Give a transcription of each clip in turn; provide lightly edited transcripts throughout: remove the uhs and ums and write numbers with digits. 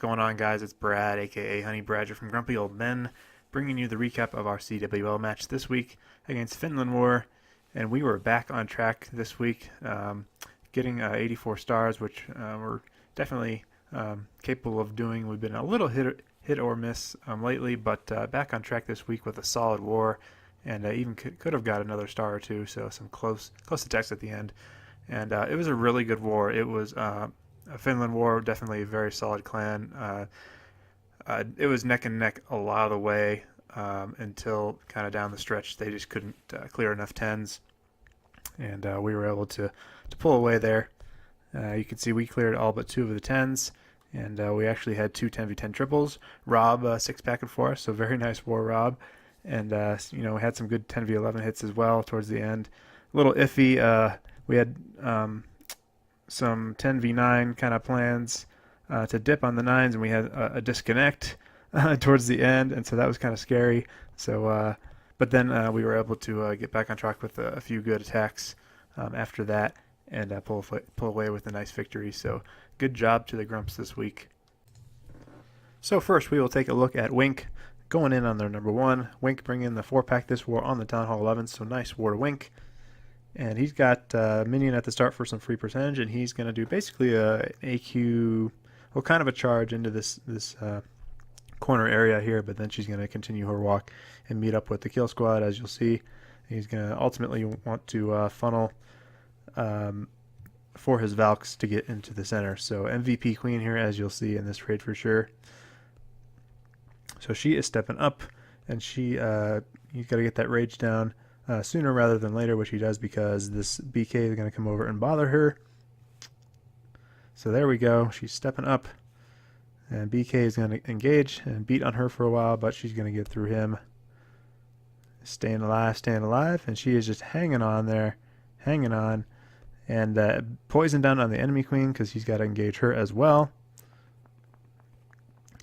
going on, guys? It's Brad, aka Honey Badger from Grumpy Old Men, bringing you the recap of our CWL match this week against Finland War. And we were back on track this week, getting 84 stars, which we're definitely capable of doing. We've been a little hit or miss lately, but back on track this week with a solid war, and even could have got another star or two, so some close attacks at the end. And it was a really good war. It was a Finland War, definitely a very solid clan. It was neck and neck a lot of the way until kind of down the stretch. They just couldn't clear enough tens, and we were able to pull away there. You can see we cleared all but 2 of the tens, and we actually had 2 10v10 triples. Rob 6-packed for us, so very nice war, Rob. And we had some good 10v11 hits as well towards the end. A little iffy. We had some 10v9 kind of plans to dip on the 9s, and we had a disconnect towards the end, and so that was kind of scary. So, but then we were able to get back on track with a few good attacks after that, and pull away with a nice victory. So good job to the Grumps this week. So first we will take a look at Wink going in on their number 1. Wink bringing the 4-pack this war on the Town Hall 11, so nice war to Wink. And he's got minion at the start for some free percentage, and he's going to do basically an AQ, well, kind of a charge into this corner area here, but then she's going to continue her walk and meet up with the kill squad, as you'll see. He's going to ultimately want to funnel for his Valks to get into the center. So MVP Queen here, as you'll see in this raid for sure. So she is stepping up, and you've got to get that rage down sooner rather than later, which he does because this BK is going to come over and bother her. So there we go. She's stepping up, and BK is going to engage and beat on her for a while, but she's going to get through him. Staying alive, and she is just hanging on there, hanging on, and poison down on the enemy queen because he's got to engage her as well.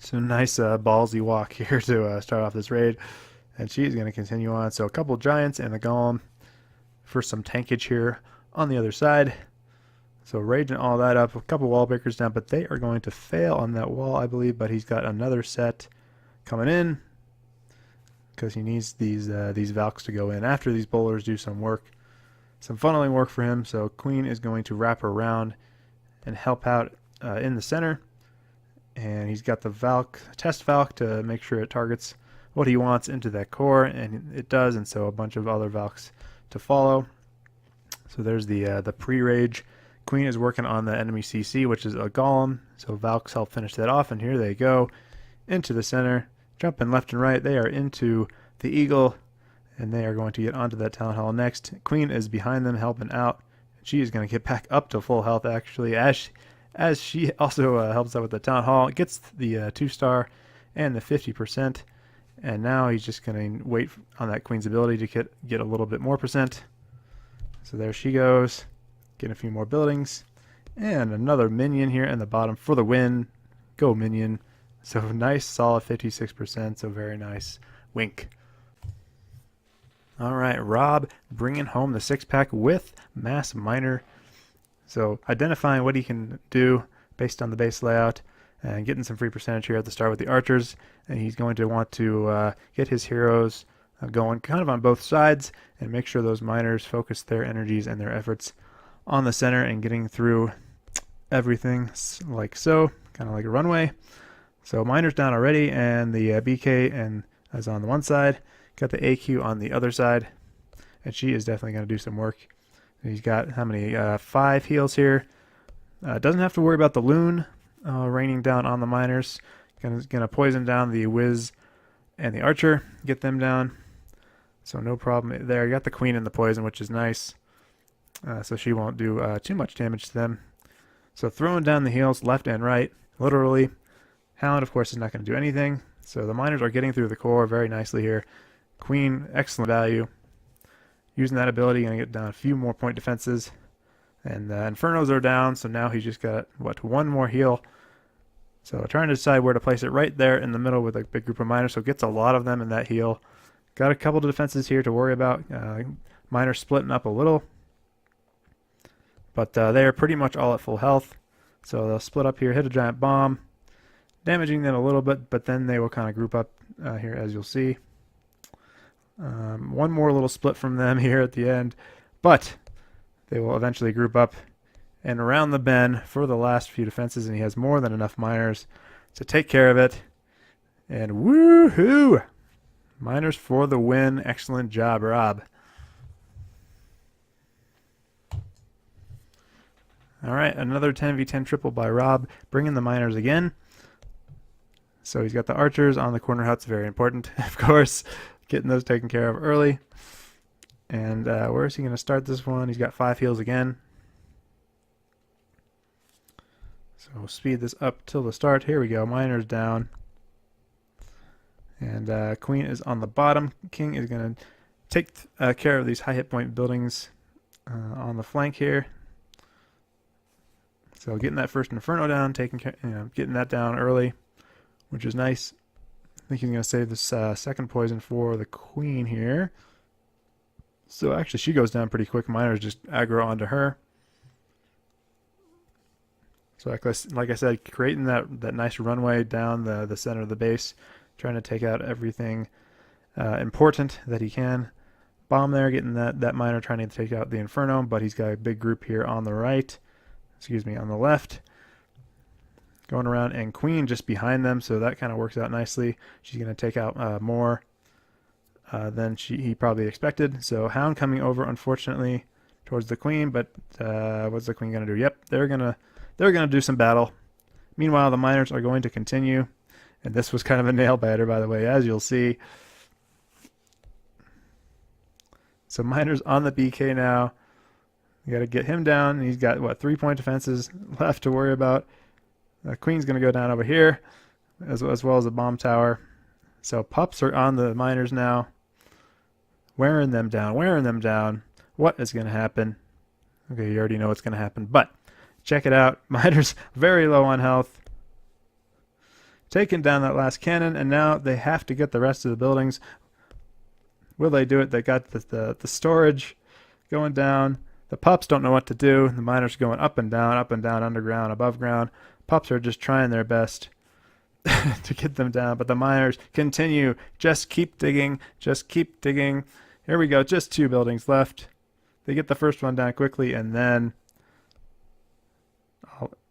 So nice ballsy walk here to start off this raid. And she's going to continue on. So a couple giants and a golem for some tankage here on the other side. So raging all that up. A couple wall breakers down, but they are going to fail on that wall, I believe. But he's got another set coming in because he needs these Valks to go in after these bowlers do some work, some funneling work for him. So Queen is going to wrap around and help out in the center. And he's got the Valk, test Valk, to make sure it targets what he wants into that core, and it does, and so a bunch of other Valks to follow. So there's the pre-rage. Queen is working on the enemy CC, which is a golem, so Valks help finish that off, and here they go into the center, jumping left and right. They are into the eagle, and they are going to get onto that town hall next. Queen is behind them helping out. She is going to get back up to full health, actually, as she also helps out with the town hall. Gets the 2-star and the 50%. And now he's just going to wait on that queen's ability to get a little bit more percent. So there she goes, getting a few more buildings. And another minion here in the bottom for the win. Go minion. So nice, solid 56%, so very nice. Wink. All right, Rob bringing home the 6-pack with Mass Miner. So identifying what he can do based on the base layout, and getting some free percentage here at the start with the archers, and he's going to want to get his heroes going kind of on both sides and make sure those miners focus their energies and their efforts on the center and getting through everything like so, kind of like a runway. So miners down already, and the BK and is on the one side, got the AQ on the other side, and she is definitely going to do some work. He's got how many? 5 heals here. Doesn't have to worry about the loon raining down on the miners. Gonna poison down the Wiz and the archer, get them down. So no problem there. You got the queen and the poison, which is nice. So she won't do too much damage to them. So throwing down the heals left and right, literally. Hound, of course, is not going to do anything. So the miners are getting through the core very nicely here. Queen, excellent value. Using that ability, going to get down a few more point defenses. And the Infernos are down, so now he's just got, what, 1 more heal. So trying to decide where to place it right there in the middle with a big group of miners, so gets a lot of them in that heal. Got a couple of defenses here to worry about. Miners splitting up a little. But they are pretty much all at full health. So they'll split up here, hit a giant bomb. damaging them a little bit, but then they will kind of group up here, as you'll see. One more little split from them here at the end, but they will eventually group up and around the bend for the last few defenses, and he has more than enough miners to take care of it. And woohoo! Miners for the win. Excellent job, Rob. All right, another 10v10 triple by Rob, bringing the miners again. So he's got the archers on the corner huts, very important, of course, getting those taken care of early. And where is he going to start this one? He's got 5 heals again. So we'll speed this up till the start. Here we go, miners down. And Queen is on the bottom. King is going to take care of these high hit point buildings on the flank here. So getting that first Inferno down, getting that down early, which is nice. I think he's going to save this second poison for the Queen here. So actually she goes down pretty quick. Miners just aggro onto her. So like I said, creating that nice runway down the center of the base, trying to take out everything important that he can. Bomb there, getting that miner, trying to take out the Inferno, but he's got a big group here on the right. Excuse me, on the left. Going around, and Queen just behind them, so that kind of works out nicely. She's going to take out more than he probably expected. So Hound coming over, unfortunately, towards the Queen, but what's the Queen going to do? Yep, they're gonna do some battle. Meanwhile, the miners are going to continue, and this was kind of a nail biter, by the way, as you'll see. So miners on the BK now. You got to get him down. He's got, what, 3-point defenses left to worry about. Queen's going to go down over here, as well as the bomb tower. So pups are on the miners now. Wearing them down, wearing them down. What is going to happen? Okay, you already know what's going to happen, but check it out. Miners very low on health. Taking down that last cannon, and now they have to get the rest of the buildings. Will they do it? They got the storage going down. The pups don't know what to do. The miners are going up and down, underground, above ground. Pups are just trying their best to get them down, but the miners continue. Just keep digging. Just keep digging. Here we go. Just 2 buildings left. They get the first one down quickly, and then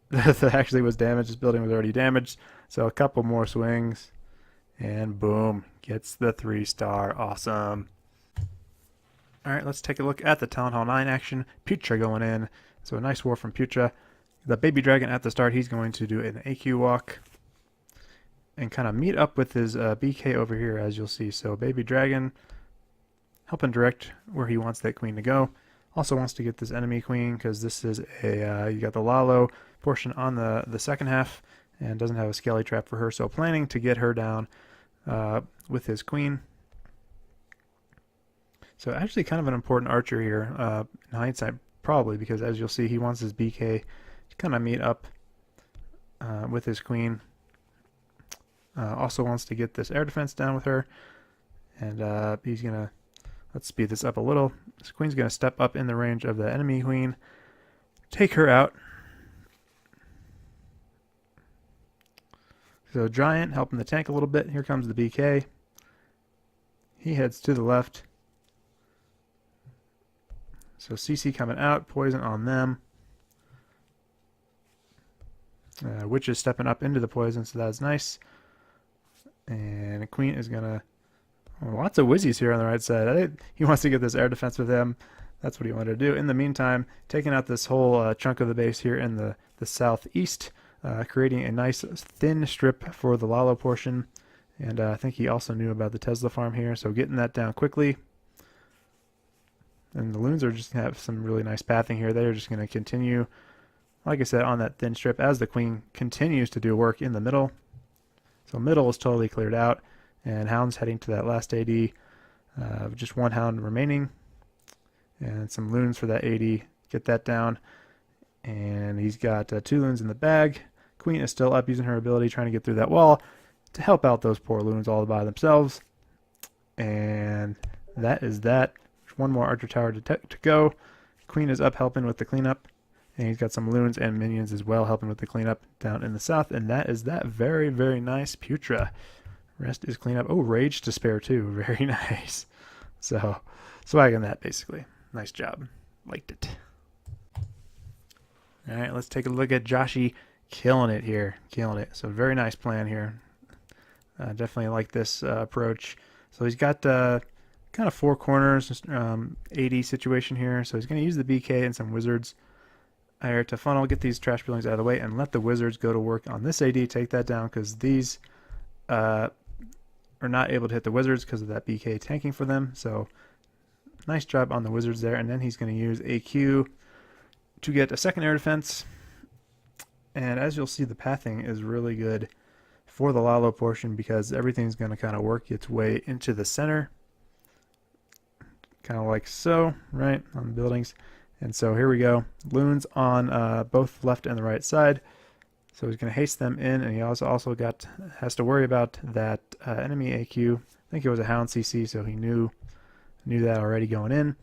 that actually was damaged. This building was already damaged. So a couple more swings, and boom, gets the 3-star. Awesome. All right, let's take a look at the Town Hall 9 action. Putra going in. So a nice war from Putra. The baby dragon at the start, he's going to do an AQ walk and kind of meet up with his BK over here, as you'll see. So baby dragon helping direct where he wants that queen to go. Also wants to get this enemy queen, because this is you got the Lalo portion on the second half and doesn't have a skelly trap for her. So planning to get her down with his queen. So actually kind of an important archer here, in hindsight probably, because as you'll see, he wants his BK to kind of meet up with his queen. Also wants to get this air defense down with her, and he's going to, let's speed this up a little. This queen's going to step up in the range of the enemy queen, take her out. So Giant helping the tank a little bit. Here comes the BK. He heads to the left. So CC coming out, poison on them. Witch is stepping up into the poison, so that's nice. And Queen is going to... lots of Wizzies here on the right side. He wants to get this air defense with him. That's what he wanted to do. In the meantime, taking out this whole chunk of the base here in the southeast, creating a nice thin strip for the Lalo portion. And I think he also knew about the Tesla farm here, so getting that down quickly. And the loons are just going to have some really nice pathing here. They're just going to continue, like I said, on that thin strip as the queen continues to do work in the middle. So middle is totally cleared out, and Hound's heading to that last AD. Just 1 Hound remaining, and some loons for that AD. Get that down, and he's got 2 loons in the bag. Queen is still up, using her ability, trying to get through that wall to help out those poor loons all by themselves. And that is that. 1 more archer tower to go. Queen is up helping with the cleanup. And he's got some loons and minions as well helping with the cleanup down in the south. And that is that. Very, very nice Putra. Rest is cleanup. Oh, Rage to spare too. Very nice. So, swagging that basically. Nice job. Liked it. All right, let's take a look at Joshy killing it here. Killing it. So, very nice plan here. Definitely like this approach. So, he's got kind of four corners, AD situation here. So, he's going to use the BK and some wizards here to funnel, get these trash buildings out of the way, and let the wizards go to work on this AD, take that down, because these are not able to hit the wizards because of that BK tanking for them. So nice job on the wizards there. And then he's going to use AQ to get a second air defense. And as you'll see, the pathing is really good for the Lalo portion because everything's going to kind of work its way into the center, kind of like so, right, on the buildings. And so here we go. Loons on both left and the right side. So he's going to haste them in, and he also has to worry about that enemy AQ. I think it was a Hound CC, so he knew that already going in.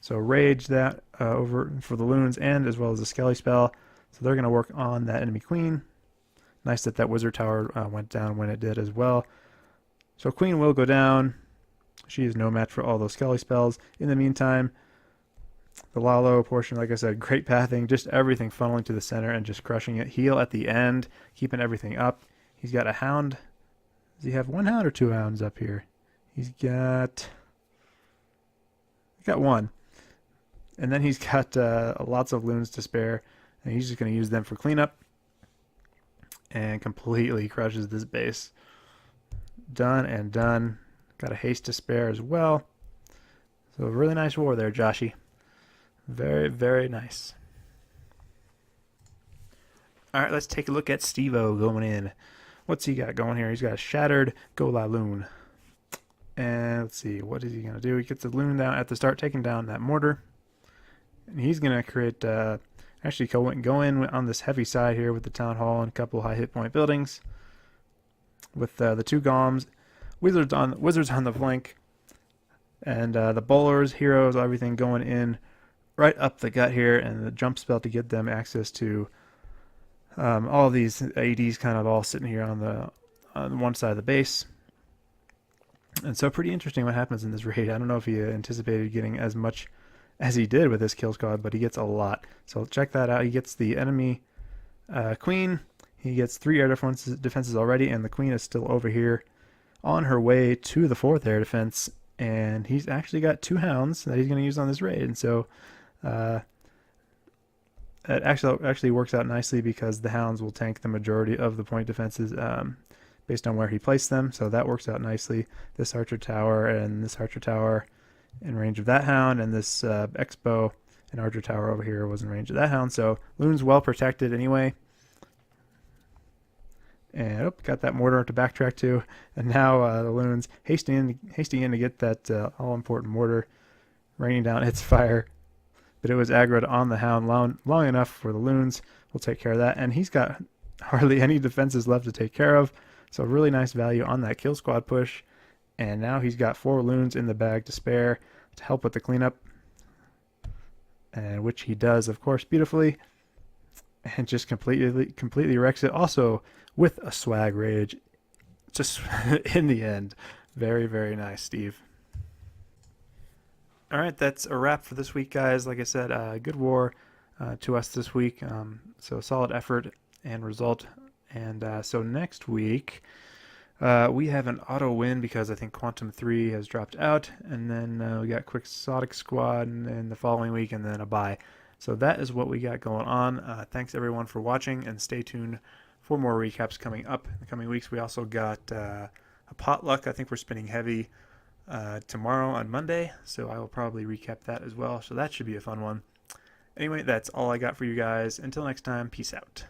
So rage that over for the loons and as well as the Skelly spell. So they're going to work on that enemy queen. Nice that that wizard tower went down when it did as well. So queen will go down. She is no match for all those Skelly spells. In the meantime, the Lalo portion, like I said, great pathing, just everything funneling to the center and just crushing it. Heal at the end, keeping everything up. He's got a hound. Does he have one hound or two hounds up here? He's got one. And then he's got lots of loons to spare, and he's just going to use them for cleanup and completely crushes this base. Done and done. Got a haste to spare as well. So a really nice war there, Joshy. Very, very nice. All right, let's take a look at Steve-O going in. What's he got going here? He's got a Shattered Gola Loon. And let's see, what is he going to do? He gets the Loon down at the start, taking down that mortar. And he's going to create, actually go in on this heavy side here with the Town Hall and a couple high hit point buildings. With the two Goms, Wizards on the flank. And the Bowlers, Heroes, everything going in right up the gut here, and the jump spell to get them access to all of these ADs kind of all sitting here on one side of the base. And so pretty interesting what happens in this raid. I don't know if he anticipated getting as much as he did with this kill squad, but he gets a lot. So check that out. He gets the enemy queen. He gets 3 air defenses already, and the queen is still over here on her way to the 4th air defense. And he's actually got 2 hounds that he's going to use on this raid. And so it actually works out nicely because the hounds will tank the majority of the point defenses based on where he placed them. So that works out nicely. This archer tower and this archer tower in range of that hound, and this Expo and archer tower over here was in range of that hound. So Loon's well protected anyway. And got that mortar to backtrack to, and now the Loons hasting in to get that all-important mortar, raining down its fire. But it was aggroed on the hound long enough for the Loons. We'll take care of that, and he's got hardly any defenses left to take care of. So really nice value on that kill squad push. And now he's got 4 Loons in the bag to spare to help with the cleanup, and which he does, of course, beautifully, and just completely wrecks it. Also with a swag rage, just in the end. Very, very nice, Steve. All right, that's a wrap for this week, guys. Like I said, good war to us this week. So solid effort and result. And so next week, we have an auto win because I think Quantum 3 has dropped out. And then we got Quixotic Squad in the following week, and then a bye. So that is what we got going on. Thanks, everyone, for watching, and stay tuned for more recaps coming up in the coming weeks. We also got a potluck. I think we're spinning heavy tomorrow on Monday, so I will probably recap that as well. So that should be a fun one. Anyway, that's all I got for you guys. Until next time, peace out.